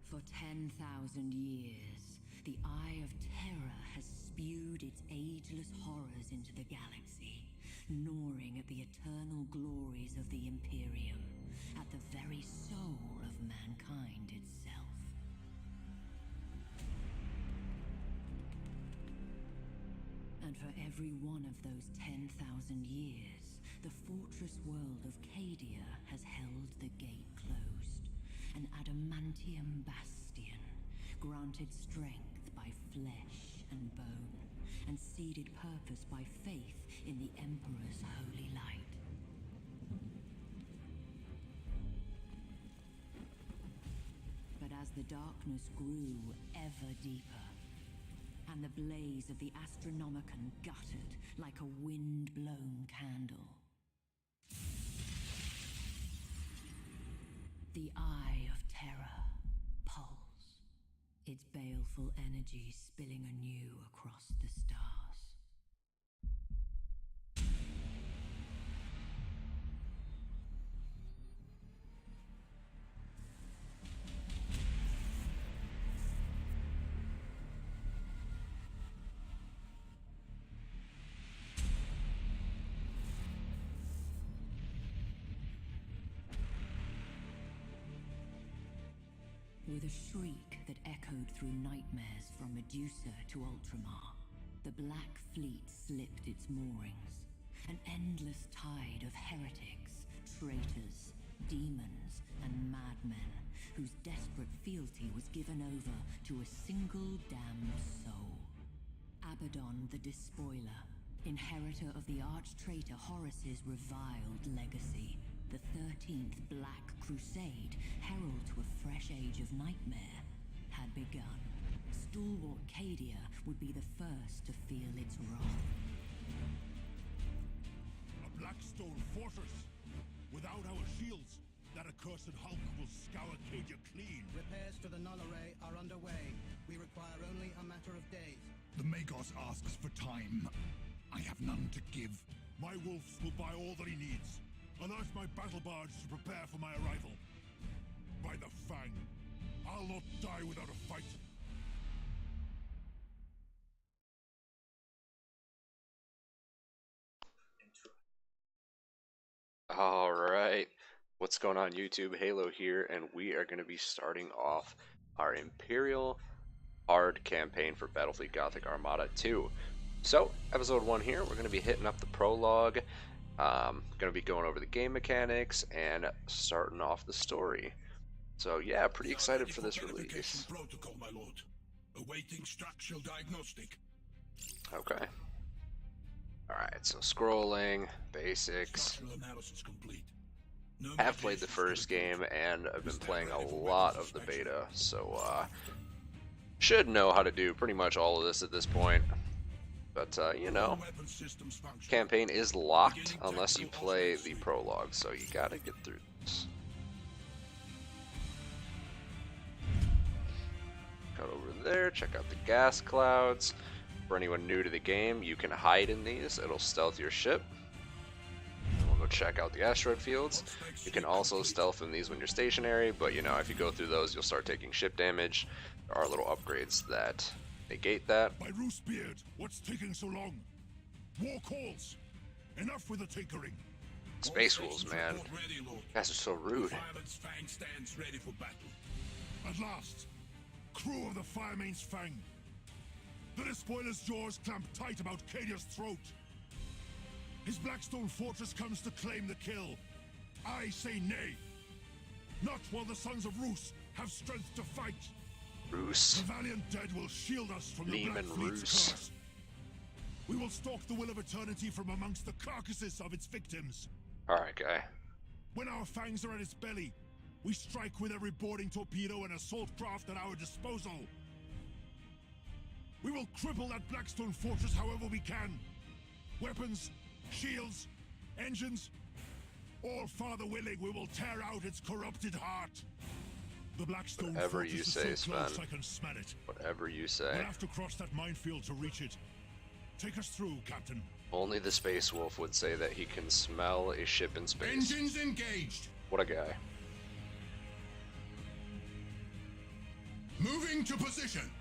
For 10,000 years, the Eye of Terror has spewed its ageless horrors into the galaxy, gnawing at the eternal glories of the Imperium, at the very soul of mankind itself. And for every one of those 10,000 years, the fortress world of Cadia has held the gate closed, an adamantium bastion, granted strength by flesh and bone, and seeded purpose by faith in the Emperor's holy light. But as the darkness grew ever deeper, and the blaze of the Astronomicon guttered like a wind-blown candle, the Eye of Terror pulsed, its baleful energy spilling anew across the stars. With a shriek that echoed through nightmares from Medusa to Ultramar, the Black Fleet slipped its moorings. An endless tide of heretics, traitors, demons, and madmen whose desperate fealty was given over to a single damned soul. Abaddon the Despoiler, inheritor of the arch-traitor Horus's reviled legacy, the 13th Black Crusade, herald to a fresh age of nightmare, had begun. Stalwart Cadia would be the first to feel its wrath. A Blackstone fortress! Without our shields, that accursed Hulk will scour Cadia clean. Repairs to the null array are underway. We require only a matter of days. The Magos asks for time. I have none to give. My wolves will buy all that he needs. Alert my battle barge to prepare for my arrival. By the Fang, I'll not die without a fight. Alright, what's going on YouTube? Heylow here, and we are going to be starting off our Imperial hard campaign for Battlefleet Gothic Armada 2. So, episode 1 here, we're going to be hitting up the prologue. Going to be going over the game mechanics and starting off the story. So yeah, pretty excited for this release. Protocol, my lord. Awaiting structural diagnostic. Okay. Alright, so scrolling, basics. Structural analysis complete. No I have played the first game and I've been playing a lot of the beta, so should know how to do pretty much all of this at this point. But, you know, campaign is locked unless you play the prologue, so you gotta get through this. Got over there, check out the gas clouds. For anyone new to the game, you can hide in these, it'll stealth your ship. We'll go check out the asteroid fields. You can also stealth in these when you're stationary, but you know, if you go through those, you'll start taking ship damage. There are little upgrades that negate that. By Roosebeard, what's taking so long? War calls! Enough with the tinkering! Space Wolves, man. You guys are so rude. Fang stands ready for battle. At last! Crew of the Firemane's Fang! The Despoiler's jaws clamp tight about Cadia's throat! His Blackstone fortress comes to claim the kill. I say nay! Not while the sons of Roos have strength to fight! Roos. The valiant dead will shield us from the Black Lehman Fleet's Roos. curse. We will stalk the will of eternity from amongst the carcasses of its victims. Alright, guy. When our fangs are at its belly, we strike with every boarding torpedo and assault craft at our disposal. We will cripple that Blackstone fortress however we can. Weapons, shields, engines, all father willing, we will tear out its corrupted heart. The Blackstone Whatever fortress you is say, so close Sven. I can smell it. Whatever you We'll say. have to cross that minefield to reach it. Take us through, Captain. Only the Space Wolf would say that he can smell a ship in space. Engines engaged. What a guy. Moving to position.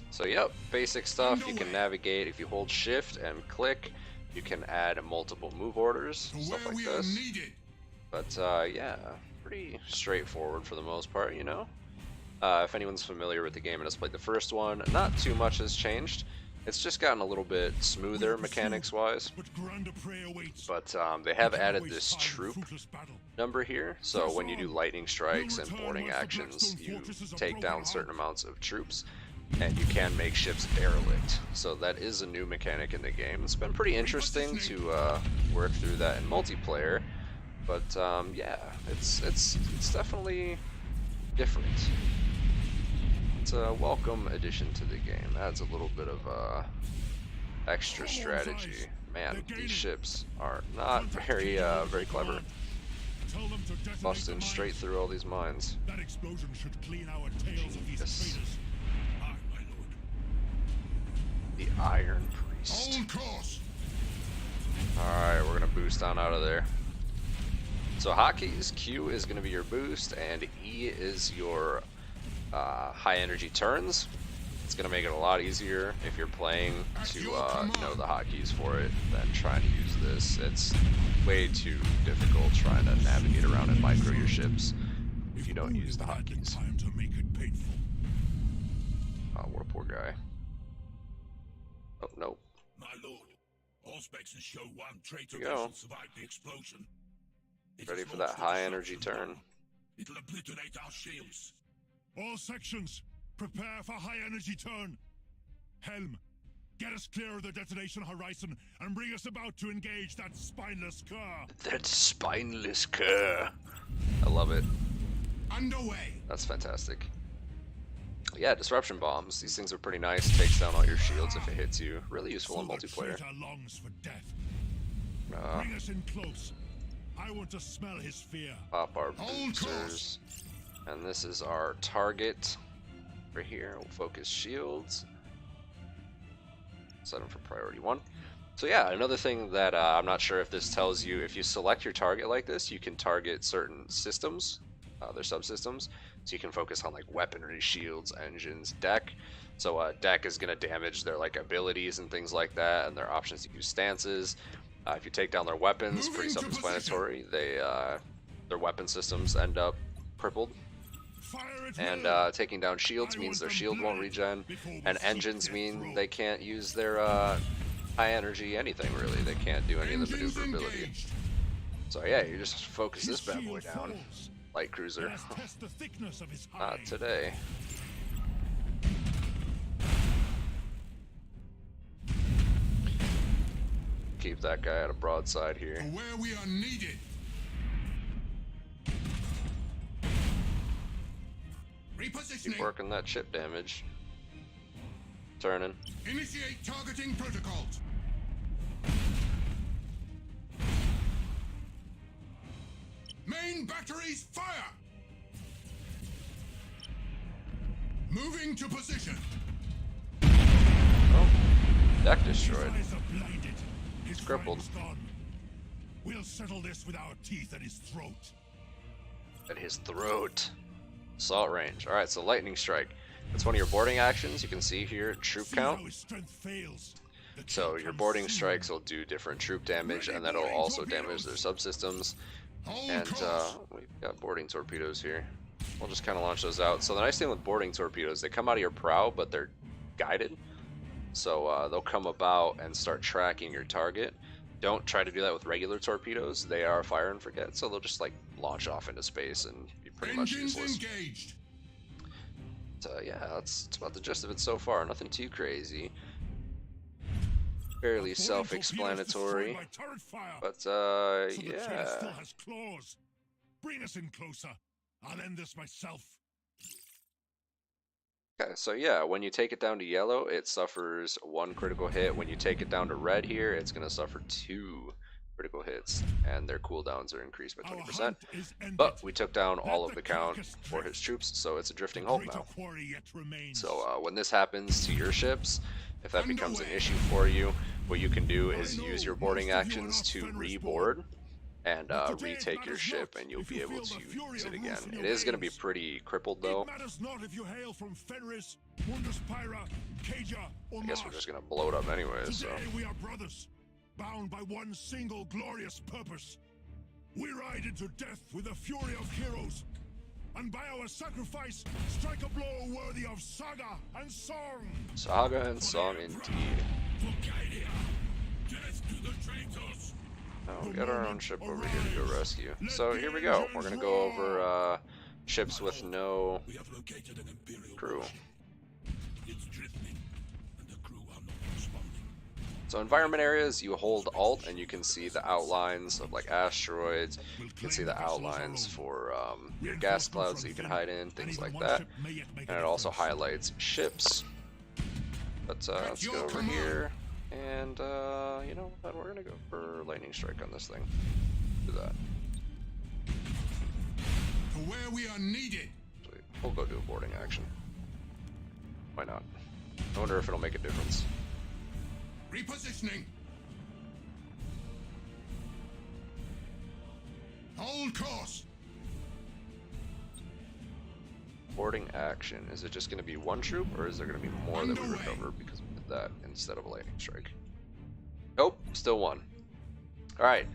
So yep, basic stuff. You can navigate if you hold shift and click. You can add multiple move orders, stuff like this. But yeah, pretty straightforward for the most part, you know. If anyone's familiar with the game and has played the first one, not too much has changed. It's just gotten a little bit smoother mechanics-wise. But they have added this troop number here, so when you do lightning strikes and boarding actions, you take down certain amounts of troops, and you can make ships derelict. So that is a new mechanic in the game. It's been pretty interesting to work through that in multiplayer, but yeah, it's definitely different. It's a welcome addition to the game. Adds a little bit of extra strategy. Man, these ships are not very clever. Busting straight through all these mines. That explosion should clean our tails of these Yes. traitors. Aye, my lord. The Iron Priest. Alright, we're gonna boost on out of there. So hotkeys, Q is gonna be your boost, and E is your high energy turns. It's gonna make it a lot easier if you're playing to know the hotkeys for it than trying to use this. It's way too difficult trying to navigate around and micro your ships if you don't use the hotkeys. Time to make it painful. Oh, what a poor guy. Oh, nope. My lord, all specs show one traitor There you go. vessel survived the explosion. Ready for that high energy turn. It'll obliterate our shields. All sections, prepare for high energy turn. Helm, get us clear of the detonation horizon and bring us about to engage that spineless cur. That spineless cur. I love it. Underway. That's fantastic. Yeah, disruption bombs. These things are pretty nice. Takes down all your shields if it hits you. Really useful in multiplayer. The traitor longs for death. Bring us in close. I want to smell his fear. Pop our boosters. And this is our target right here. We'll focus shields. Set them for priority 1. So yeah, another thing that I'm not sure if this tells you, if you select your target like this, you can target certain systems, their subsystems. So you can focus on like weaponry, shields, engines, deck. So deck is going to damage their like abilities and things like that, and their options to use stances. If you take down their weapons, pretty self-explanatory. Their weapon systems end up crippled. And taking down shields means their shield won't regen, and engines mean they can't use their high energy anything really. They can't do any of the maneuverability. So yeah, you just focus this bad boy down. Light cruiser. Not today. Keep that guy at a broadside here. Where we are needed. Keep working that chip damage. Turning. Initiate targeting protocols. Main batteries fire. Moving to position. Oh, deck destroyed. He's crippled. We'll settle this with our teeth at his throat. At his throat. Assault range. Alright, so lightning strike. That's one of your boarding actions. You can see here troop count. So your boarding strikes will do different troop damage, and that'll also damage their subsystems. And we've got boarding torpedoes here. We'll just kind of launch those out. So the nice thing with boarding torpedoes, they come out of your prow, but they're guided. So they'll come about and start tracking your target. Don't try to do that with regular torpedoes. They are fire and forget, so they'll just like launch off into space and be pretty much useless. Engaged. Yeah, that's about the gist of it so far. Nothing too crazy. Fairly self-explanatory. But yeah. Still has claws. Bring us in closer. I'll end this myself. Okay, so yeah, when you take it down to yellow, it suffers 1 critical hit. When you take it down to red here, it's going to suffer 2 critical hits, and their cooldowns are increased by 20%. But we took down all of the count for his troops, so it's a drifting hulk now. So when this happens to your ships, if that becomes an issue for you, what you can do is use your boarding actions to reboard. and retake your ship, and you'll be able to use it again. It is going to be pretty crippled though. It matters not if you hail from Fenris, Wunderspira, Cadia, or I guess we're Mars. just going to blow it up anyways. So Today we are brothers, bound by one single glorious purpose. We ride into death with the fury of heroes, and by our sacrifice, strike a blow worthy of saga and song. saga and song indeed. For Cadia, death to the traitors. Oh, we got our own ship over here to go rescue. So here we go. We're going to go over ships with no We have located an Imperial crew. warship. It's drifting, and the crew are not responding. So environment areas, you hold Alt and you can see the outlines of like asteroids. You can see the outlines for your gas clouds that you can hide in, things like that. And it also highlights ships. But let's go over here, and you know what, we're gonna go for lightning strike on this thing. Do that. To where we are needed. Actually, we'll go do a boarding action. Why not? I wonder if it'll make a difference. Repositioning. Hold course. Boarding action. Is it just going to be one troop, or is there going to be more that we Underway. recover because we did that instead of a lightning strike? Nope, still one. Alright,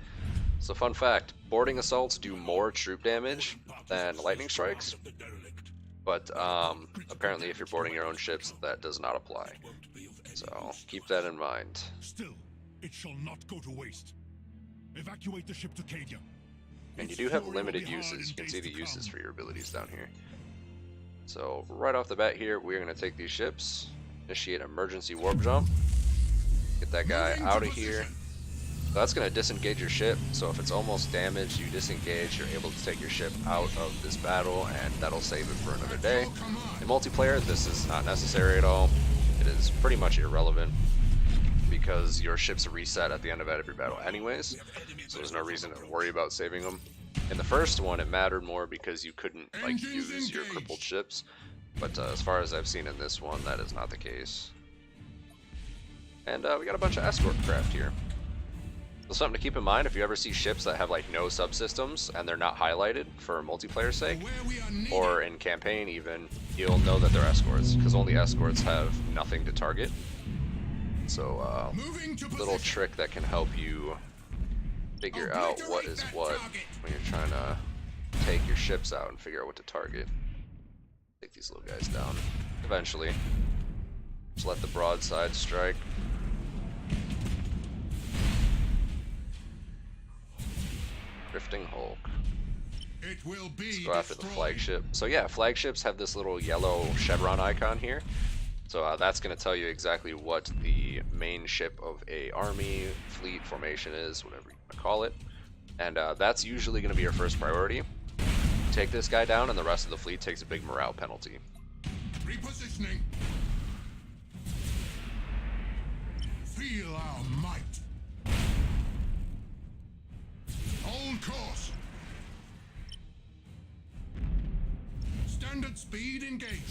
so fun fact, boarding assaults do more troop damage than lightning strikes, but apparently if you're boarding your own ships, that does not apply. So keep that in mind. Still, it shall not go to waste. Evacuate the ship to Cadia. And you Its do have fury will limited be hard uses. in You can days see the to uses come. for your abilities down here. So right off the bat here, we're going to take these ships, initiate emergency warp jump, get that guy Moving to out of here. position. So that's going to disengage your ship, so if it's almost damaged, you disengage, you're able to take your ship out of this battle, and that'll save it for another day. In multiplayer, this is not necessary at all. It is pretty much irrelevant, because your ships reset at the end of every battle anyways, so there's no reason to worry about saving them. In the first one, it mattered more because you couldn't like Engines use your engaged. crippled ships, but as far as I've seen in this one, that is not the case. And we got a bunch of escort craft here. So something to keep in mind, if you ever see ships that have like no subsystems and they're not highlighted for multiplayer sake, Where we are needed. or in campaign even, you'll know that they're escorts, because only escorts have nothing to target. So Moving to little position. trick that can help you figure out what is what when you're trying to take your ships out and figure out what to target. Take these little guys down eventually. Just let the broadside strike. Drifting Hulk. It will be Let's go after the destroyed. flagship. So yeah, flagships have this little yellow chevron icon here. So that's going to tell you exactly what the main ship of a army, fleet, formation is, whatever you want to call it. And that's usually going to be your first priority. Take this guy down and the rest of the fleet takes a big morale penalty. Repositioning. Feel our might. Hold course. Standard speed engaged.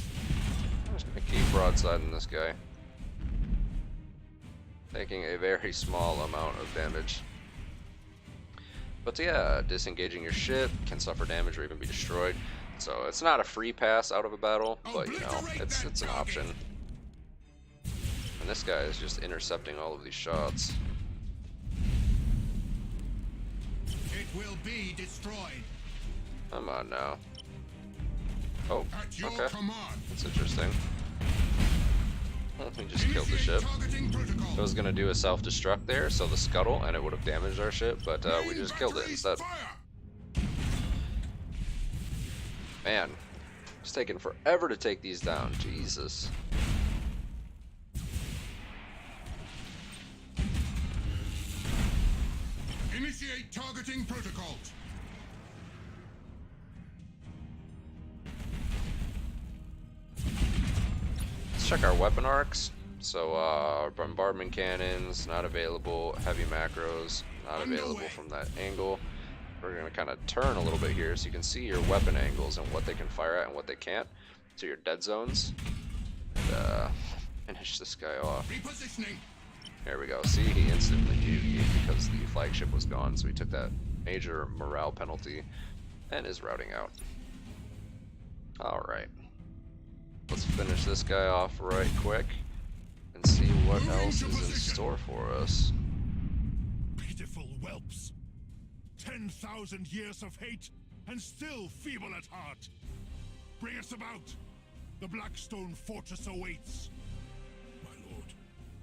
I'm just going to keep broadsiding this guy. Taking a very small amount of damage. But yeah, disengaging your ship can suffer damage or even be destroyed. So it's not a free pass out of a battle, but you know, it's an option. And this guy is just intercepting all of these shots. It will be destroyed. Come on now. Oh, At your okay. command. That's interesting. Well, we just killed the ship. Targeting protocol. I was gonna do a self-destruct there, so the scuttle, and it would have damaged our ship, but we Main just killed it batteries instead. fire. Man, it's taking forever to take these down. Jesus. Initiate targeting protocols. Let's check our weapon arcs. So, bombardment cannons, not available. Heavy macros, not available from that angle. We're going to kind of turn a little bit here so you can see your weapon angles and what they can fire at and what they can't. So your dead zones. And, finish this guy off. Repositioning. There we go. See, he instantly GG'd because the flagship was gone, so he took that major morale penalty and is routing out. Alright. Let's finish this guy off right quick and see what else is in store for us. Pitiful whelps. 10,000 years of hate, and still feeble at heart. Bring us about. The Blackstone Fortress awaits. My lord,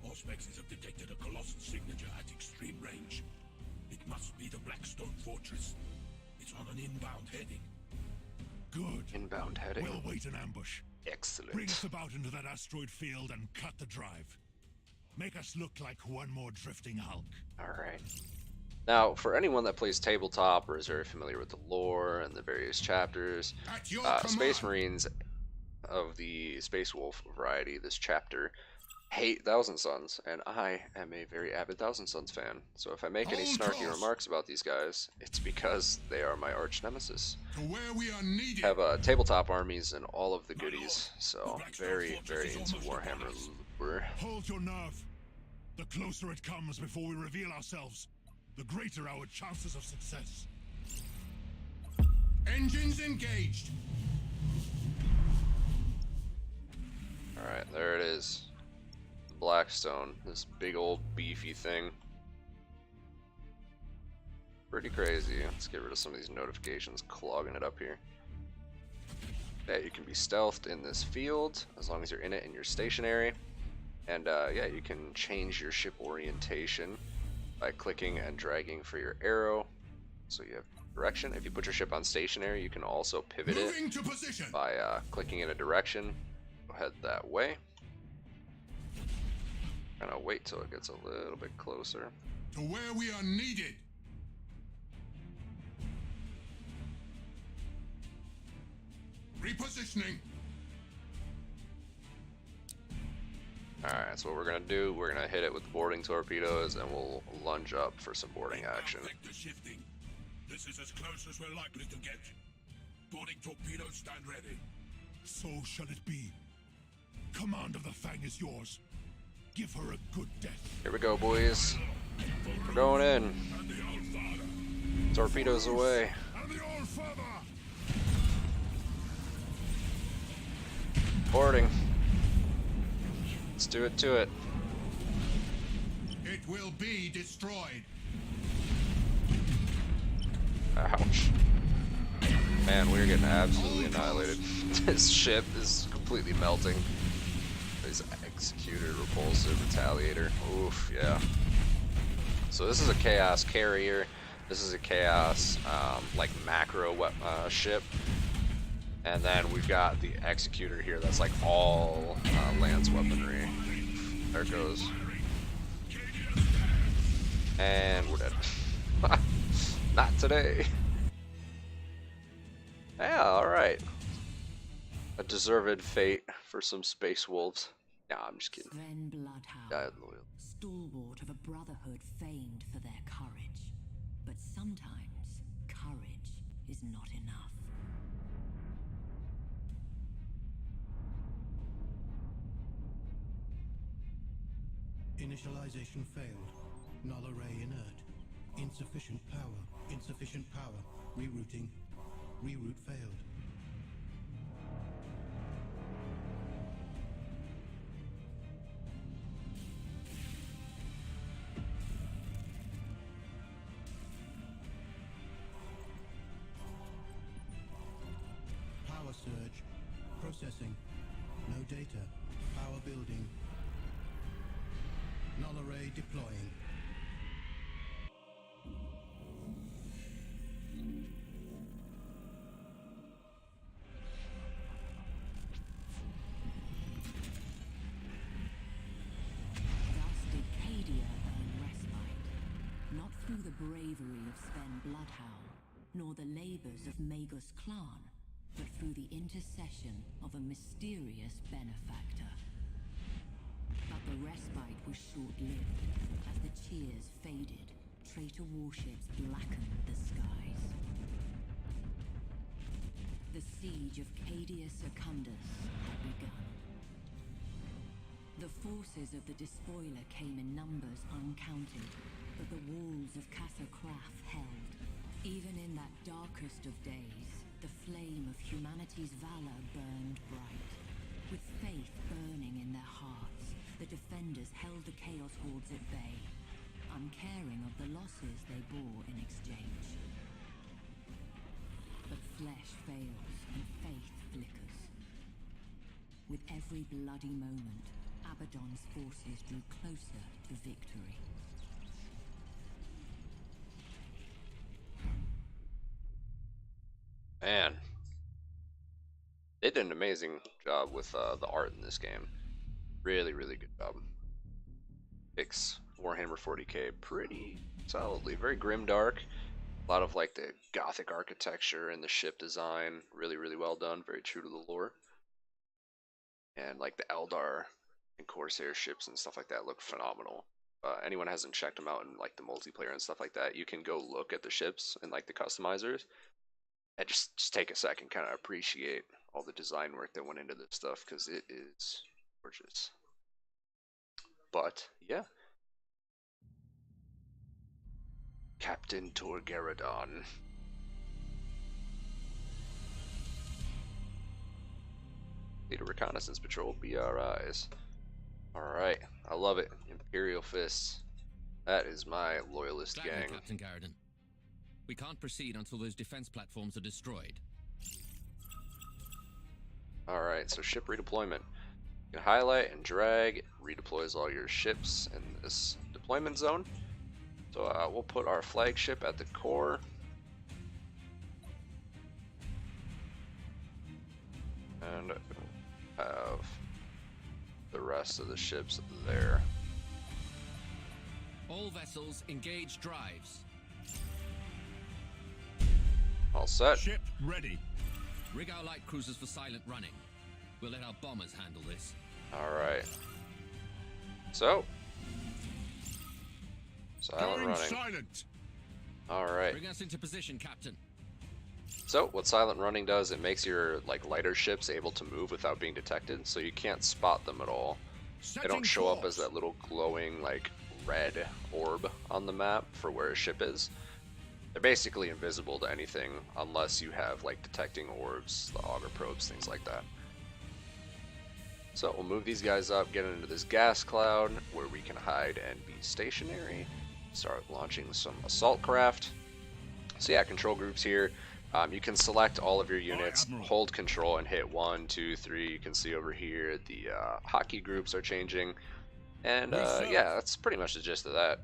Auspexes have detected a colossal signature at extreme range. It must be the Blackstone Fortress. It's on an inbound heading. Good. Inbound heading. We'll wait in ambush. Excellent. Bring us about into that asteroid field and cut the drive. Make us look like one more drifting hulk. Alright. Now, for anyone that plays tabletop or is very familiar with the lore and the various chapters, Space Marines of the Space Wolf variety, this chapter, hate Thousand Sons, and I am a very avid Thousand Sons fan. So if I make any snarky remarks about these guys, it's because they are my arch nemesis. To where we are needed. Have tabletop armies and all of the goodies, so very, very into Warhammer lore. Hold your nerve. The closer it comes before we reveal ourselves, the greater our chances of success. Engines engaged. Alright, there it is. Blackstone, this big old beefy thing. Pretty crazy. Let's get rid of some of these notifications clogging it up here. Yeah, you can be stealthed in this field as long as you're in it and you're stationary. And yeah, you can change your ship orientation by clicking and dragging for your arrow. So you have direction. If you put your ship on stationary, you can also pivot it by clicking in a direction. Go head that way. And I'll wait till it gets a little bit closer. To where we are needed. Repositioning. Alright, so what we're gonna do, we're gonna hit it with boarding torpedoes and we'll lunge up for some boarding action. Vector shifting. This is as close as we're likely to get. Boarding torpedoes stand ready. So shall it be. Command of the Fang is yours. Give her a good death. Here we go, boys. We're going in. And the Allfather. Torpedoes away. And the Allfather! Boarding. Let's do it to it. It will be destroyed. Ouch. Man, we're getting absolutely annihilated. This ship is completely melting. These Executor, Repulsive, Retaliator. Oof, yeah. So this is a Chaos Carrier. This is a Chaos, like, macro ship. And then we've got the Executor here that's like all lance weaponry. There it goes. And we're dead. Not today. Yeah, alright. A deserved fate for some space wolves. Nah, I'm just kidding. Sven Bloodhound, Died loyal. stalwart of a brotherhood famed for their courage. But sometimes, courage is not enough. Initialization failed. Null array inert. Insufficient power. Insufficient power. Rerouting. Reroute failed. Power surge. Processing. No data. Power building. Null array deploying. Thus did Cadia earn respite, not through the bravery of Sven Bloodhound, nor the labors of Magus clan, but through the intercession of a mysterious benefactor. But the respite was short-lived. As the cheers faded, traitor warships blackened the skies. The siege of Cadia Secundus had begun. The forces of the despoiler came in numbers uncounted, but the walls of Casa Kraf held, Even in that darkest of days, the flame of humanity's valor burned bright. With faith burning in their hearts, the defenders held the Chaos Hordes at bay, uncaring of the losses they bore in exchange. But flesh fails and faith flickers. With every bloody moment, Abaddon's forces drew closer to victory. Man, they did an amazing job with the art in this game. Really, really good job. Picks Warhammer 40k pretty solidly. Very grimdark. A lot of like the Gothic architecture and the ship design. Really, really well done. Very true to the lore. And like the Eldar and Corsair ships and stuff like that look phenomenal. Anyone hasn't checked them out in like the multiplayer and stuff like that, you can go look at the ships and like the customizers. And just take a second, kind of appreciate all the design work that went into this stuff, because it is gorgeous. But yeah, Captain Torgaradon. Lead a reconnaissance patrol, BRIs. Alright, I love it. Imperial Fists. That is my loyalist gang. Captain Garrison. We can't proceed until those defense platforms are destroyed. Alright, so ship redeployment. You can highlight and drag. It redeploys all your ships in this deployment zone. So we'll put our flagship at the core. And have the rest of the ships there. All vessels engage drives. All set. Ship ready. Rig our light cruisers for silent running. We'll let our bombers handle this. Alright. So. Silent running. Silent. Alright. Bring us into position, Captain. So what silent running does, it makes your like lighter ships able to move without being detected, so you can't spot them at all. They don't show up as that little glowing like red orb on the map for where a ship is. They're basically invisible to anything unless you have like detecting orbs, the auger probes, things like that. So we'll move these guys up, get into this gas cloud where we can hide and be stationary. Start launching some assault craft. So yeah, control groups here. You can select all of your units, hold control and hit 1, 2, 3. You can see over here the hotkey groups are changing. And yeah, that's pretty much the gist of that.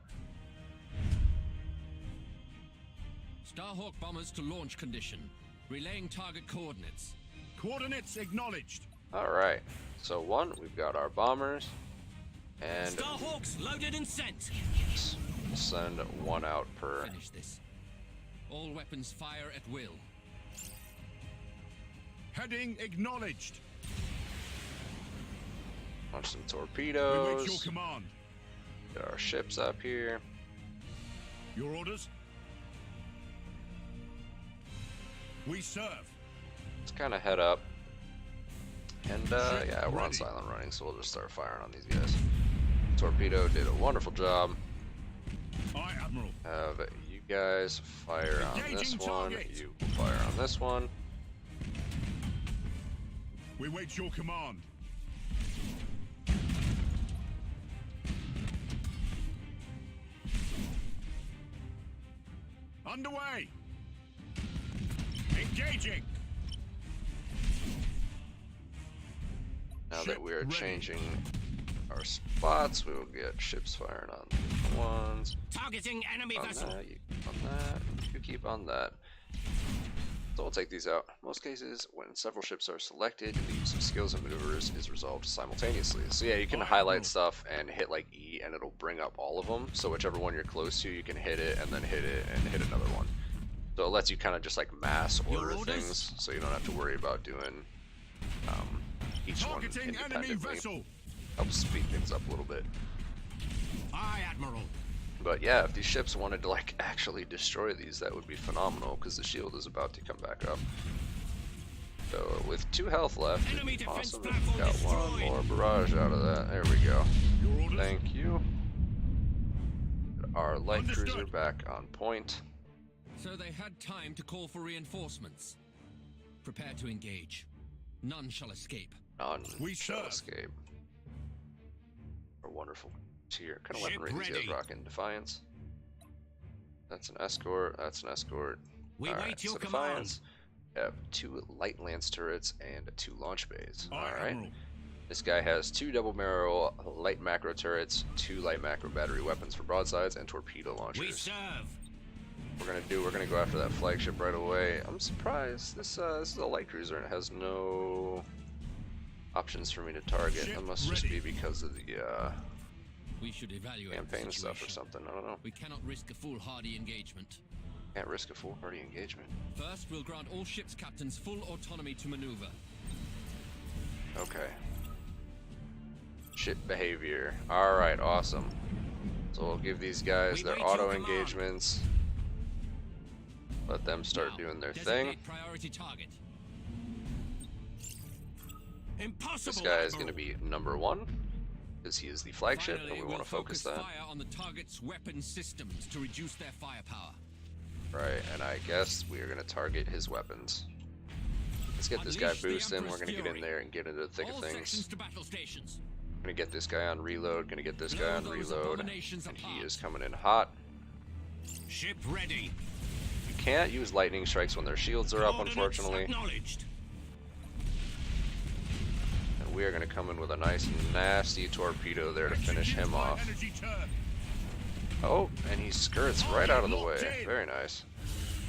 Starhawk bombers to launch condition. Relaying target coordinates. Coordinates acknowledged. Alright, so one, we've got our bombers. And Starhawks loaded and sent. Send one out per. Finish this. All weapons fire at will. Heading acknowledged. Launch some We wait torpedoes. your command. Get our ships up here. Your orders. We serve. Let's kind of head up. And yeah, we're on ready. silent running, so we'll just start firing on these guys. Torpedo did a wonderful job. Aye, Admiral. Have you guys fire on this Engaging one. target. You fire on this one. We wait your command. Underway. Engaging. Now Ship that we are ready. changing our spots, we will get ships firing on the ones. Targeting enemy On vessel. that, you keep on that, you keep on that. So we'll take these out. In most cases, when several ships are selected, the use of skills and maneuvers is resolved simultaneously. So yeah, you can highlight stuff and hit like E and it'll bring up all of them. So whichever one you're close to, you can hit it and then hit it and hit another one. So it lets you kind of just like mass order things, so you don't have to worry about doing each one Targeting enemy independently. vessel. Helps speed things up a little bit. Aye, Admiral. But yeah, if these ships wanted to like actually destroy these, that would be phenomenal because the shield is about to come back up. So with 2 health left, it'd Enemy be defense awesome if we got platform one destroyed. more barrage out of that. There we go. Your orders. Thank you. Get our light cruiser Understood. back on point. So they had time to call for reinforcements. Prepare to engage. None shall escape. None We shall serve. escape. Our wonderful tier. Kind of Ship weaponry these guys ready. rock in Defiance. That's an escort. That's an escort. We Alright, wait your so command. Defiance. We have 2 light lance turrets and 2 launch bays. Aye, Alright. Admiral. This guy has 2 double barrel light macro turrets, 2 light macro battery weapons for broadsides, and torpedo We launchers. serve. We're gonna go after that flagship right away. I'm surprised this is a light cruiser and it has no options for me to target. Ship That must just ready. be because of the We should evaluate campaign the stuff or situation. something. I don't know. We cannot risk a foolhardy engagement. Can't risk a foolhardy engagement. First, we'll grant all ships' captains full autonomy to maneuver. Okay. Ship behavior. Alright, awesome. So we'll give these guys We their wait your auto command. engagements. Let them start Now, doing their thing. designate priority target. Impossible. This guy is Admiral. going to be number 1 because he is the flagship, Finally, and we we'll want to focus that. fire on the target's weapon systems to reduce their firepower. Right, and I guess we are going to target his weapons. Let's get this guy Unleash the boosting. We're Emperor's going to get in fury. there and get into the thick All of sections things. to battle stations. Going to get this guy on reload. Going to get this Blow guy on those reload. abominations And he apart. is coming in hot. Ship ready. You can't use lightning strikes when their shields are up, Coordinates unfortunately. Acknowledged. And we are going to come in with a nice, nasty torpedo there to finish him off. Energy turn. Oh, and he skirts right out of the Locked way. in. Very nice.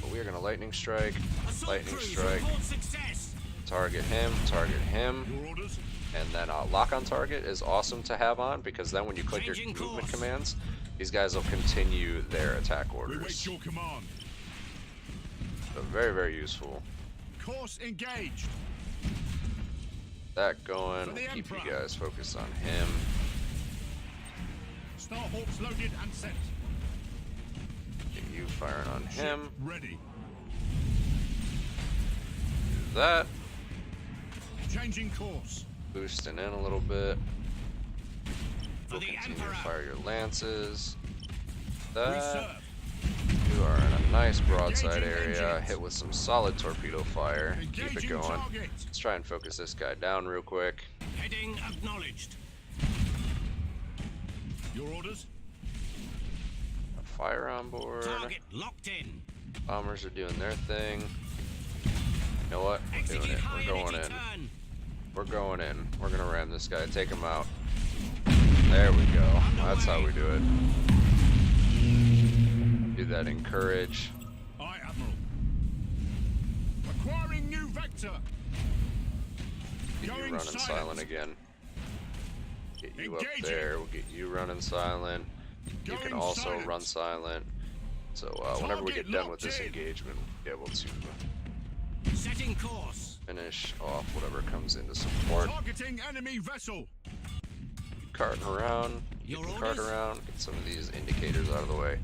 But we are going to lightning strike, Assault lightning crews strike, report success. target him, Your orders. and then lock on target is awesome to have on because then when you click your Changing movement course. commands, these guys will continue their attack We wait orders. your command. So very, very useful. Course engaged. That going, For the we'll keep you Emperor. guys focused on him. Starhawks loaded and set. Get you firing on him. Ship ready. Do that. Changing course. Boosting in a little bit. For We'll the continue Emperor. to fire your lances. We That. serve. You are in a nice broadside Engaging area. engines. Hit with some solid torpedo fire. Keep it Engaging going. target. Let's try and focus this guy down real quick. Heading acknowledged. Your orders. A fire on board. Target locked in. Bombers are doing their thing. You know what? We're doing Execute it. high We're going energy in. turn. We're going in. We're gonna ram this guy. Take him out. There we go. That's how we do it. Do that encourage. Aye, Admiral. Acquiring new vector. Get you Going running silent. silent again. Get you up Engaging. there. We'll get you running silent. You can Going also silent. run silent. So whenever we Target get done with locked this in. engagement, we'll be able to Setting course. finish off whatever comes into support. Targeting enemy vessel. Carting around. You Your can cart orders? around. Get some of these indicators out of the way.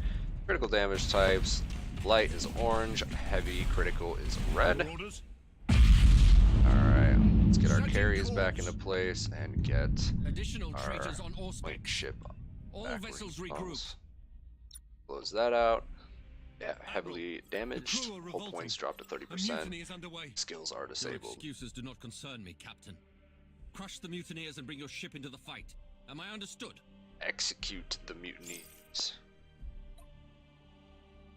Critical damage types. Light is orange. Heavy critical is red. Your orders. Alright. Let's get our Setting carries back course. into place and get Additional our traitors on link Auspex. ship All back where vessels he regroup. belongs. Close that out. Yeah, heavily The damaged. crew are Hull revolting. points dropped to A 30%. mutiny is underway. Skills are Your disabled. excuses do not concern me, Captain. Crush the mutineers and bring your ship into the fight. Am I understood? Execute the mutinies.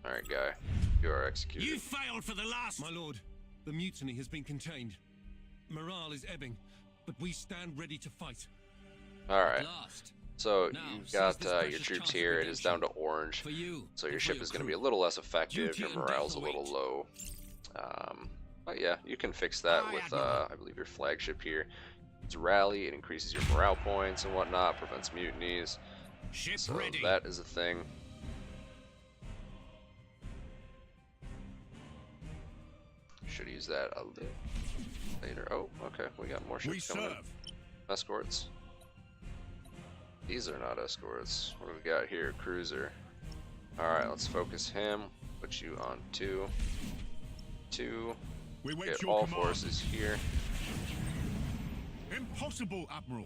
Alright, guy. You are executed. You failed for the last. My lord, the mutiny has been contained. Morale is ebbing, but we stand ready to fight. Alright. Last. So Now, you've seize got this your precious troops chance of here. It is down to orange. For you. So your and for ship your is going to be a crew. little less effective. Duty Your and morale's a death little await. low. But yeah, you can fix that Aye, with, Admiral. I believe, your flagship here. It's rally. It increases your morale points and whatnot. Prevents mutinies. Ship So ready. that is a thing. Should use that a little later. Oh, okay. We got more We ships coming in. serve. Escorts. These are not escorts. What do we got here? Cruiser. Alright, let's focus him. Put you on 2. 2. We wait Get your all command. forces here. Impossible, Admiral.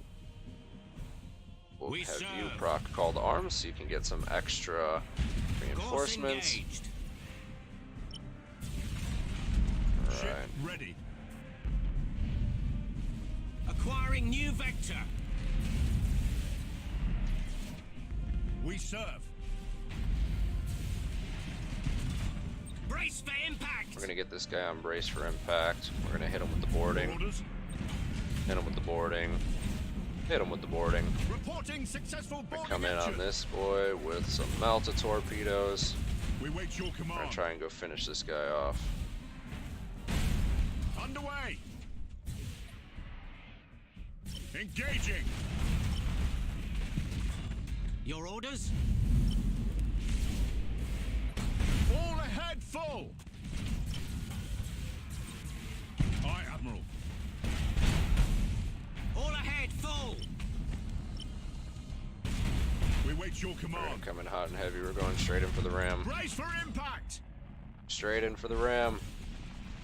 We'll We have you serve. proc call to arms so you can get some extra Course reinforcements. engaged. Ship ready. Acquiring new vector. We serve. Brace for impact. We're gonna get this guy on brace for impact. We're gonna hit him with the boarding. Orders. Hit him with the boarding. Hit him with the boarding. Reporting successful We boarding come in action. on this boy with some melta torpedoes. We wait your We're command. gonna try and go finish this guy off. Underway. Engaging. Your orders? All ahead full. Aye, Admiral. All ahead, full. We wait your We're command. gonna come in hot and heavy. We're going straight in for the ram. Brace for impact. Straight in for the ram.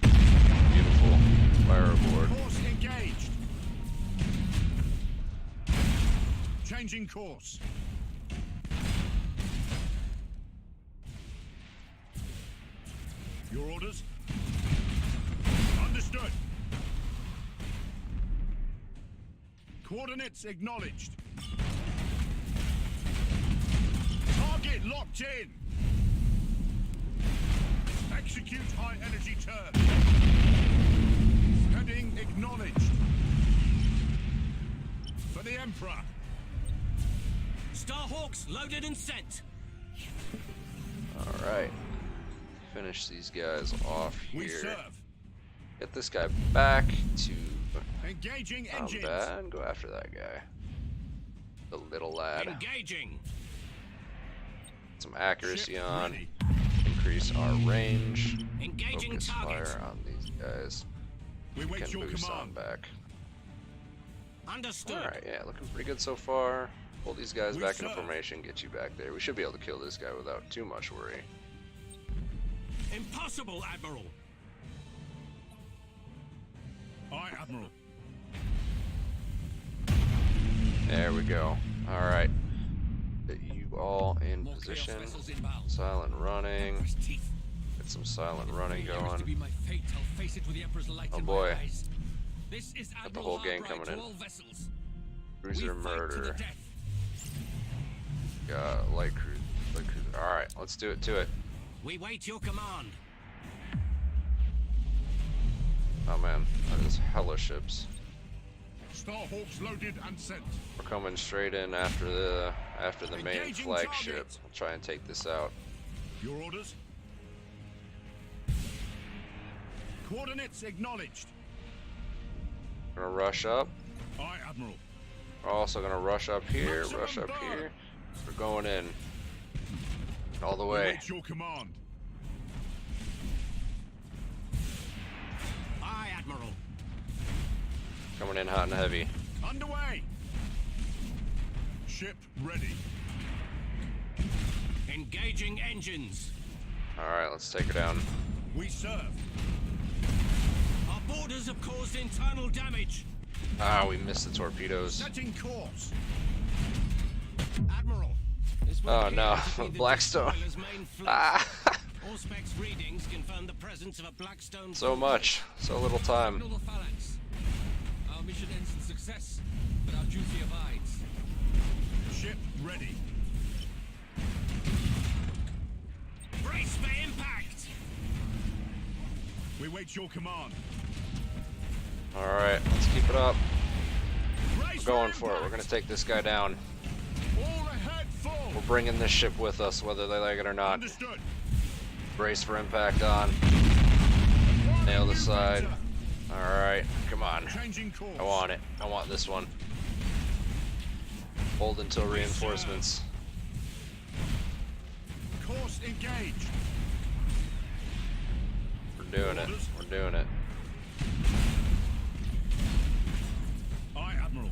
Beautiful. Fire aboard. Course engaged. Changing course. Your orders? Understood. Coordinates acknowledged. Target locked in. Execute high energy turn. Heading acknowledged. For the Emperor. Starhawks loaded and sent. Alright. Finish these guys off We here. serve. Get this guy back to Engaging engines. combat and go after that guy. The little lad. Engaging. Some accuracy Ship on. ready. Increase our range. Engaging Focus target. fire on these guys. We wait Can your boost on command. back. Understood. Alright, yeah, looking pretty good so far. Pull these guys We back into serve. formation, get you back there. We should be able to kill this guy without too much worry. Impossible, Admiral. Aye, Admiral. There we go. Alright. Get you all in More chaos position. vessels inbound. Silent running. Emperor's teeth. Get some silent running If the errors to be going. my fate, I'll face it with the Emperor's light Oh in boy. my eyes. This is Got the Admiral whole gang Harbright coming to in. all vessels. Cruiser We fight to the murder. death. Got light cruiser. Light cruiser. Alright, let's do it to it. We wait your command. Oh man, that is hella ships. Starhawks loaded and sent. We're coming straight in after the main Engaging flagship. target. We'll try and take this out. Your orders? Coordinates acknowledged. We're gonna rush up. Aye, Admiral. We're also gonna rush up here, Maximum rush up burn. here. We're going in. All the We way. wait your command. Aye, Admiral. Coming in hot and heavy. Underway. Ship ready. Engaging engines. Alright, let's take her down. We serve. Our borders have caused internal damage. Ah, we missed the torpedoes. Setting course. Admiral. This will Oh appear no, to be the Blackstone. despoiler's main fleet. Ah, Auspex readings confirm the presence of a Blackstone so much, so little time. Signal the phalanx. Our mission ends in success, but our duty abides. Ship ready. Brace for impact. We wait your command. Alright, let's keep it up. Brace We're going for it. We're impact. gonna take this guy down. All ahead full. We're bringing this ship with us, whether they like it or not. Understood. Brace for impact on. Nail the side. Alright, come on. Changing course. I want it. I want this one. Hold until reinforcements. Course engaged. We're doing it. We're doing it. Aye, Admiral.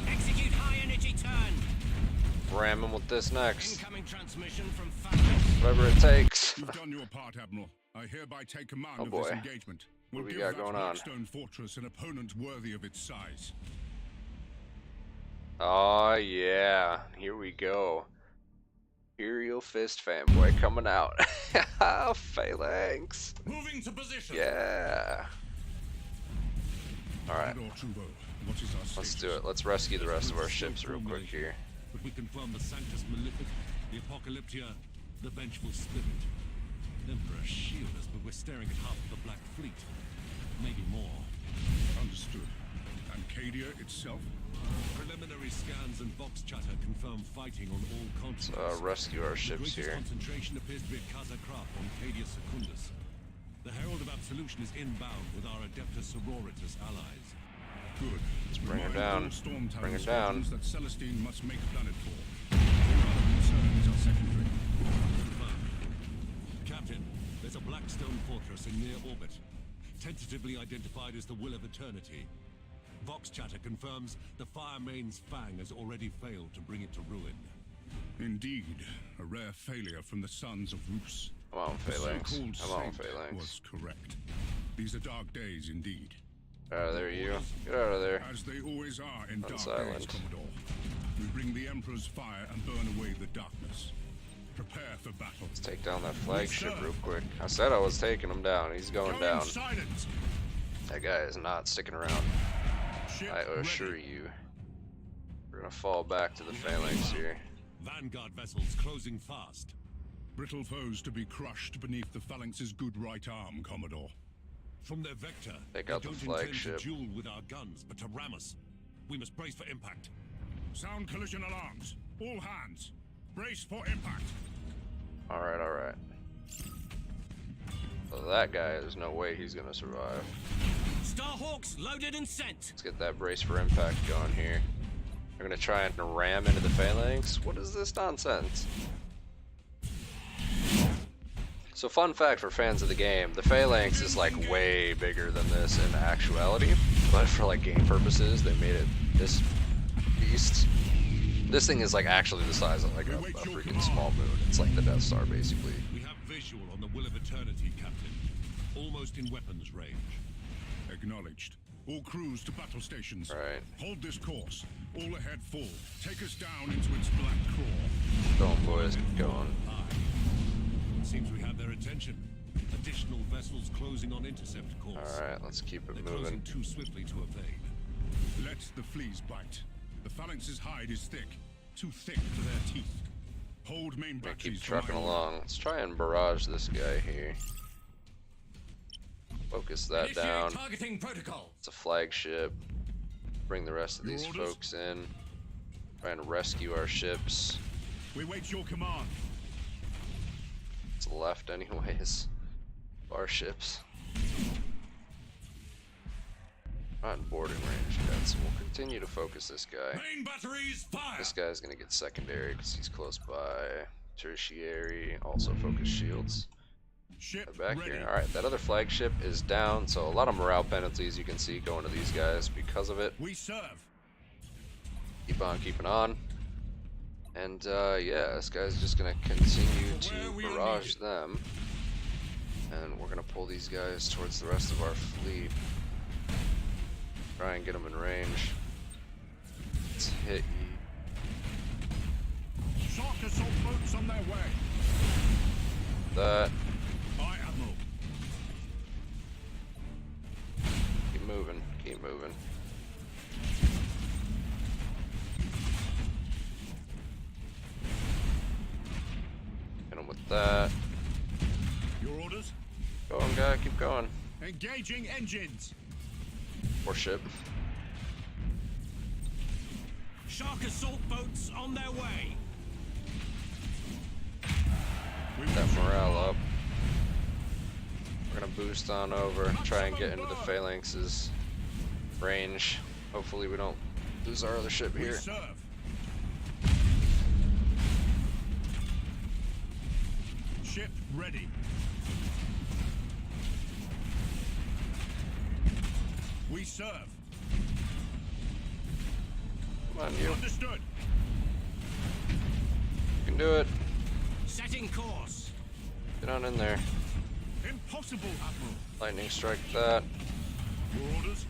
Execute high energy turn. Ram him with this next. Incoming transmission from Phalanx. Whatever it takes. You've done your part, Admiral. I hereby take command Oh, of this boy. engagement. What We'll we give got that going on? Blackstone fortress an opponent worthy of its size. Oh yeah, here we go. Imperial Fist fanboy coming out. Phalanx. Moving to position. Yeah. Alright, Commodore Trubo, what is our let's status? do it. Let's rescue the rest of our ships real quick here. But we confirm the Sanctus Malefic, the Apocalyptia, the Vengeful Spirit. Emperor shield us, but we're staring at half of the Black Fleet. Maybe more. Understood. And Cadia itself? Preliminary scans and box chatter confirm fighting on all continents. Rescue our The ships greatest here. concentration appears to be at Casa Craft on Cadia Secundus. The Herald of Absolution is inbound with our Adeptus Sororitas allies. Good. Let's bring her Remind down. all Storm Tower Bring her down. squadrons that Celestine must make planetfall. All other concerns are secondary. Confirmed. Captain, there's a Blackstone fortress in near orbit, tentatively identified as the Will of Eternity. Vox chatter confirms the Firemane's Fang has already failed to bring it to ruin. Indeed, a rare failure from the sons of Rus. Come on, The Phalanx. so-called Come on, saint Phalanx. was correct. These are dark days indeed. Get out of there, you. Get out of there. As they always are in dark Unsilent. days, Commodore. We bring the Emperor's fire and burn away the darkness. Prepare for battle. Let's take down that flagship real quick. I said I was taking him down. He's going down. Silence. That guy is not sticking around. Ship I assure ready. you. We're gonna fall back to the Phalanx here. Vanguard vessels closing fast. Brittle foes to be crushed beneath the Phalanx's good right arm, Commodore. From their vector, Take they out the don't flagship. intend to duel with our guns, but to ram us. We must brace for impact. Sound collision alarms. All hands. Brace for impact. Alright, alright. So that guy, there's no way he's gonna survive. Starhawks loaded and sent. Let's get that brace for impact going here. We're gonna try and ram into the Phalanx. What is this nonsense? So fun fact for fans of the game, the Phalanx is like way bigger than this in actuality, but for like game purposes, they made it this beast. This thing is like actually the size of like a freaking small moon. It's like the Death Star basically. We have visual on the Will of Eternity, Captain. Almost in weapons range. Acknowledged. All crews to battle stations. Right. Hold this course. All ahead full. Take us down into its black craw. Going, boys, going. Aye. Seems we have their attention. Additional vessels closing on intercept course. Alright, let's keep it They're moving. closing too swiftly to evade. Let the fleas bite. The Phalanx's hide is thick. Too thick for their teeth. Hold main Gonna batteries keep for my trucking order. along. Let's try and barrage this guy here. Focus that Initiate down. targeting protocol. It's a flagship. Bring the rest of Your these orders? folks in. Try and rescue our ships. We wait your command. It's left anyways. Our ships. Not in boarding range yet, so we'll continue to focus this guy. Main batteries, fire! This guy's gonna get secondary because he's close by. Tertiary, also focus shields. Ship Back ready. here. Alright, that other flagship is down, so a lot of morale penalties you can see going to these guys because of it. We serve. Keep on keeping on. And yeah, this guy's just gonna continue to where we are barrage needed. them. And we're gonna pull these guys towards the rest of our fleet. Try and get them in range. Let's hit ye. Shock assault boats on their way. That. Aye, Admiral. Keep moving. Keep moving. Hit him with that. Your orders? Go on, guy. Keep going. Engaging engines. Or ship. Shark assault boats on their way. That morale up. We're gonna boost on over, try and get into the Phalanx's range. Hopefully we don't lose our other ship We here. serve. Ship ready. We serve. Come on, you. Understood. You can do it. Setting course. Get on in there. Impossible, Admiral. Lightning strike that. Your orders?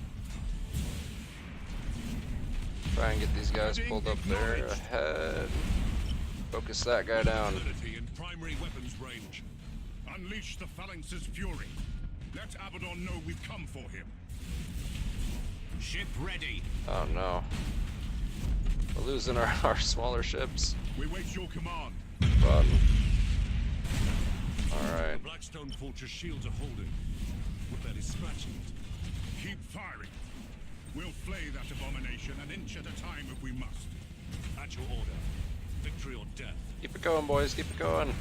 Try and get these guys pulled up there Acknowledged. ahead. Focus that guy down. Ability in primary weapons range. Unleash the phalanx's fury. Let Abaddon know we've come for him. Ship ready. Oh no. We're losing our smaller ships. We wait your command. But The alright. Blackstone Fortress shields are holding. We're barely scratching it. Keep firing. We'll flay that abomination an inch at a time if we must. At your order. Victory or death. Keep it going, boys, keep it going.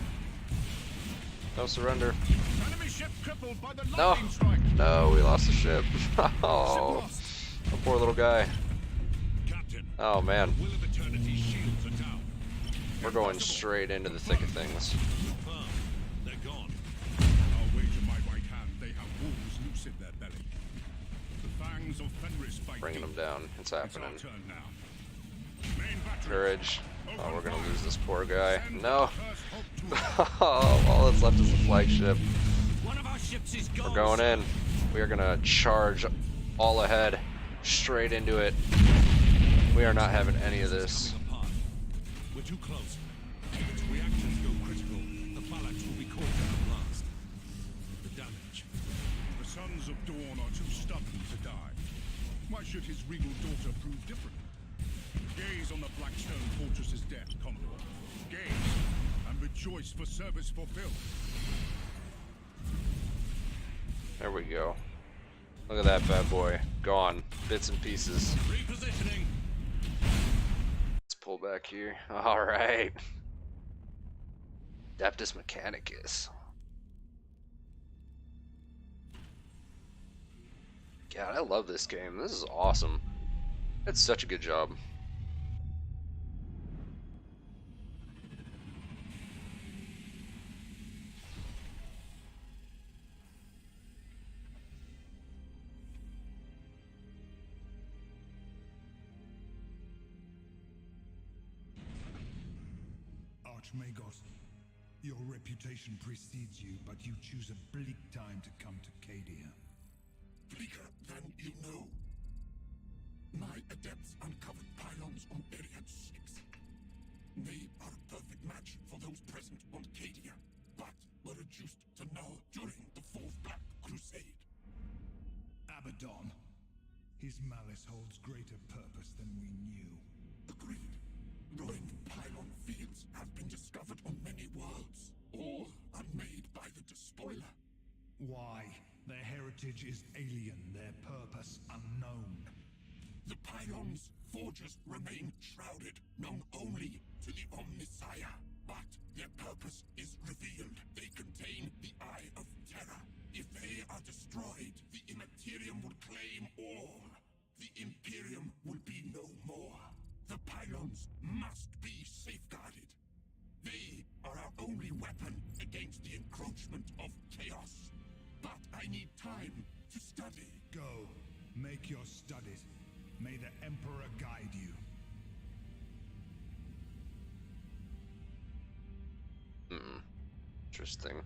No surrender. Enemy ship crippled by the No. lightning strike. No, we lost the ship. Ship Oh, lost. a poor little guy. Captain. Oh man, Will of Eternity shields are down. we're going straight into the thick of things. Confirmed. They're gone. I'll wager my right hand they have wolves loose in their belly. The fangs of Fenris fight Bringing deep. them down. It's It's our happening. turn now. Main battery. Courage. Oh, Open we're gonna fire. lose this poor guy. Send No. the first hope to All that's left is the flagship. One of our ships is gone. We're going in. We are gonna charge all ahead, straight into it. We are not having any of this. Coming apart. We're too close. If its reactions go critical, the phalanx will be caught in the blast. The damage. The sons of Dawn are too stubborn to die. Why should his regal daughter prove different? Gaze on the Blackstone Fortress's death, Commodore. Gaze, and rejoice for service fulfilled. There we go. Look at that bad boy. Gone. Bits and pieces. Repositioning. Let's pull back here. Alright. Adeptus Mechanicus. God, I love this game. This is awesome. It's such a good job. Archmagos, your reputation precedes you, but you choose a bleak time to come to Cadia. Bleaker than you know. My adepts uncovered pylons on Area 6. They are a perfect match for those present on Cadia, but were reduced to null during the Fourth Black Crusade. Abaddon. His malice holds greater purpose than we knew. Agreed. Ruined pylon fields have been discovered on many worlds, all unmade by the Despoiler. Why? Their heritage is alien, their purpose unknown. The pylons' forges remain shrouded, known only to the Omnissiah. But their purpose is revealed. They contain the Eye of Terror. If they are destroyed, the Imperium will claim all. The Imperium will be no more. The pylons must be safeguarded. They are our only weapon against the encroachment of chaos. But I need time to study. Go, make your studies. May the Emperor guide you. Interesting.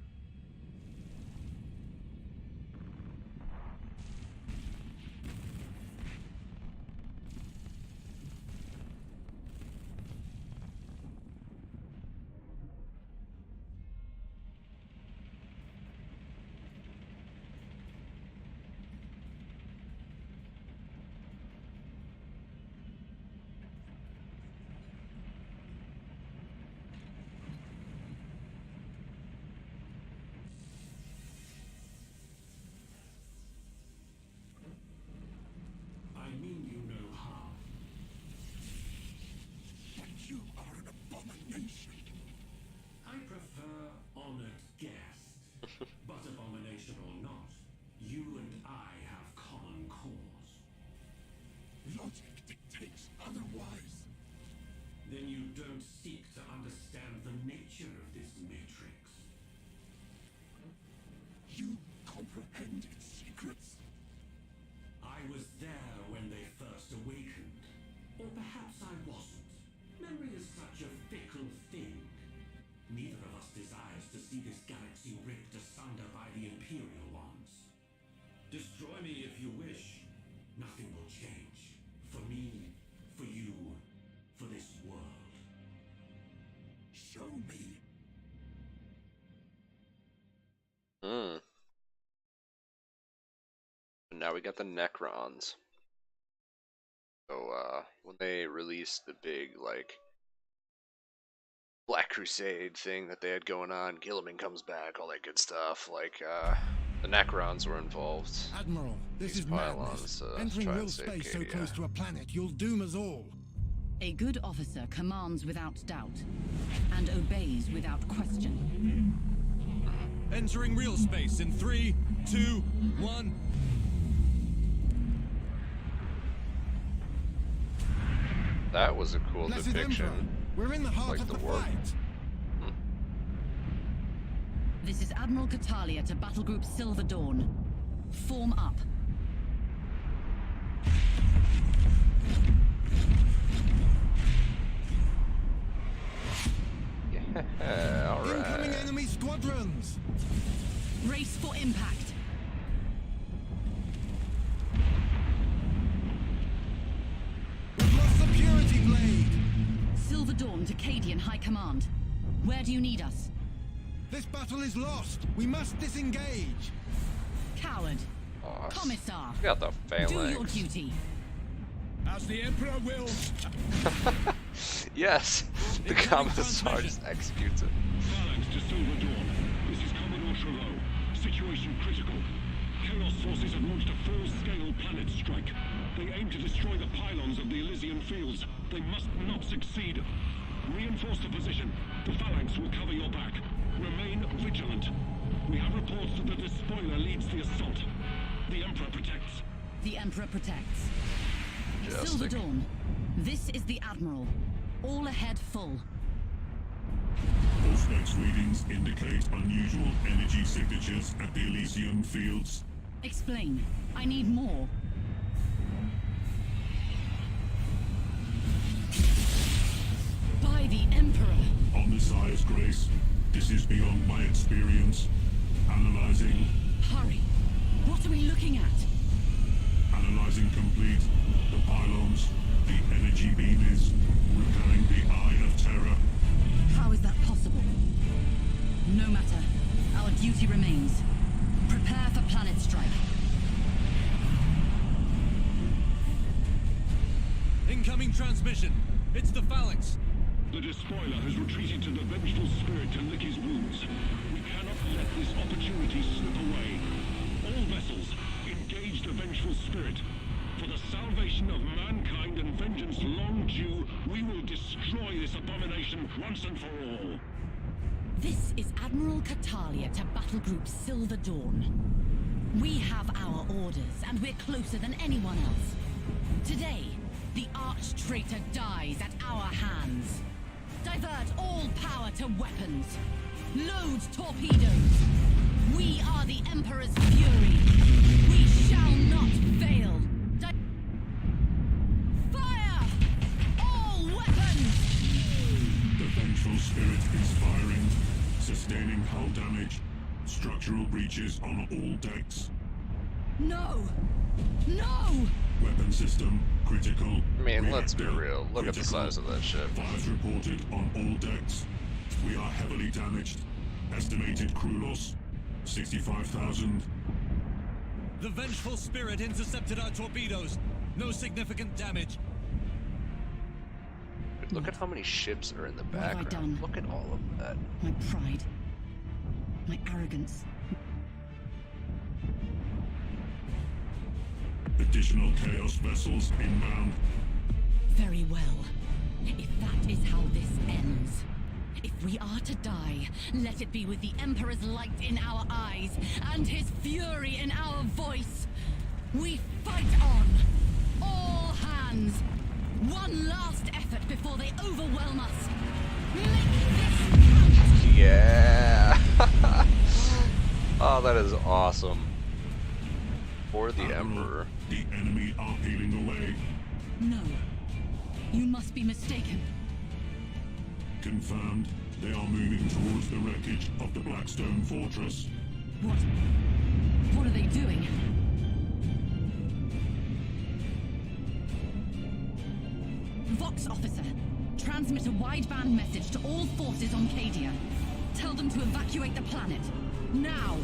I mean you no harm. But you are an abomination. I prefer honored guest. But abomination or not, you and I have common cause. Logic dictates otherwise. Then you don't seek to understand the nature of this matrix. You comprehend its secrets. I was there when they first awakened. Or perhaps I wasn't. Memory is such a fickle thing. Neither of us desires to see this galaxy ripped asunder by the Imperial ones. Destroy me if you wish. Nothing will change. For me, for you, for this world. And now we got the Necrons. So when they released the big like Black Crusade thing that they had going on, Gilliman comes back, all that good stuff. Like the Necrons were involved. Admiral, this is madness. Entering real space so close to a planet, you'll doom us all. A good officer commands without doubt and obeys without question. Entering real space in 3, 2, 1. That was a cool Blessed depiction. Emperor, we're in the heart Like of the the war. fight. This is Admiral Catalia to Battle Group Silver Dawn. Form up. Yeah, all Incoming right. enemy squadrons. Race for impact. We've lost the Purity Blade. Silver Dawn to Cadian High Command. Where do you need us? This battle is lost. We must disengage. Coward. Aw, Commissar. got the Do your phalanx. duty. As the Emperor wills. Yes, the Commissar just executes it. Phalanx to Silver Dawn. This is Commodore Trevaux. Situation critical. Chaos forces have launched a full-scale planet strike. They aim to destroy the pylons of the Elysian fields. They must not succeed. Reinforce the position. The Phalanx will cover your back. Remain vigilant. We have reports that the despoiler leads the assault. The Emperor protects. The Emperor protects. Silver Majestic. Dawn. This is the Admiral. All ahead full. Auspex readings indicate unusual energy signatures at the Elysian fields. Explain. I need more. By the Emperor. On Messiah's grace, this is beyond my experience. Analyzing, Hurry. What are we looking at? analyzing complete. The pylons, the energy beam is repelling the Eye of Terror. How is that possible? No matter. Our duty remains. Prepare for planet strike. Incoming transmission. It's the Phalanx. The despoiler has retreated to the vengeful spirit to lick his wounds. We cannot let this opportunity slip away. All vessels, engage the vengeful spirit. For the salvation of mankind and vengeance long due, we will destroy this abomination once and for all. This is Admiral Catalia to Battle Group Silver Dawn. We have our orders, and we're closer than anyone else. Today, the arch-traitor dies at our hands. Divert all power to weapons. Load torpedoes. We are the Emperor's fury. We shall not fail. Fire! All weapons! The vengeful spirit is firing, sustaining hull damage, structural breaches on all decks. No! No! Weapon system critical. I mean, let's be Reactor real. Look at the critical. size of that ship. Fires reported on all decks. We are heavily damaged. Estimated crew loss 65,000. The vengeful spirit intercepted our torpedoes. No significant damage. Look at how many ships are in the What have I background. done? Look at all of that. My pride. My arrogance. Additional Chaos vessels inbound. Very well. If that is how this ends. If we are to die, let it be with the Emperor's light in our eyes and his fury in our voice. We fight on. All hands. One last effort before they overwhelm us. Make this count. Yeah. Oh, that is awesome. For the Admiral, Emperor. The enemy are peeling away. No. You must be mistaken. Confirmed. They are moving towards the wreckage of the Blackstone Fortress. What? What are they doing? Vox officer, transmit a wideband message to all forces on Cadia. Tell them to evacuate the planet. Now!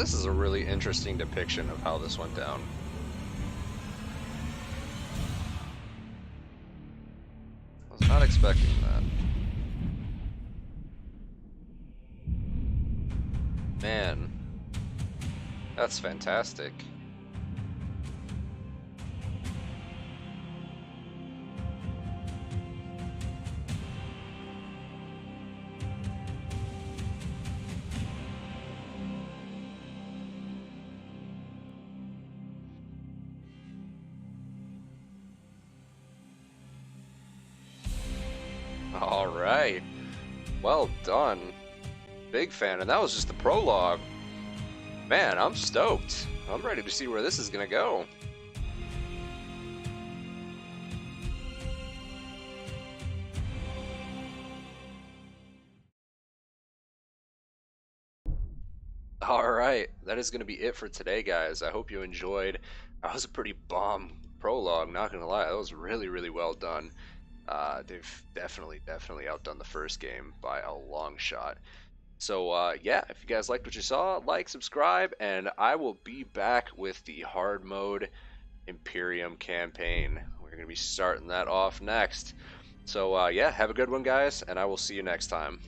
this is a really interesting depiction of how this went down. I was not expecting that. Man, that's fantastic. All right, well done. Big fan, and that was just the prologue. Man, I'm stoked. I'm ready to see where this is gonna go. Alright, that is going to be it for today, guys. I hope you enjoyed. That was a pretty bomb prologue, not going to lie. That was really, really well done. They've definitely outdone the first game by a long shot. So, yeah, if you guys liked what you saw, like, subscribe, and I will be back with the hard mode Imperium campaign. We're going to be starting that off next. So, yeah, have a good one, guys, and I will see you next time.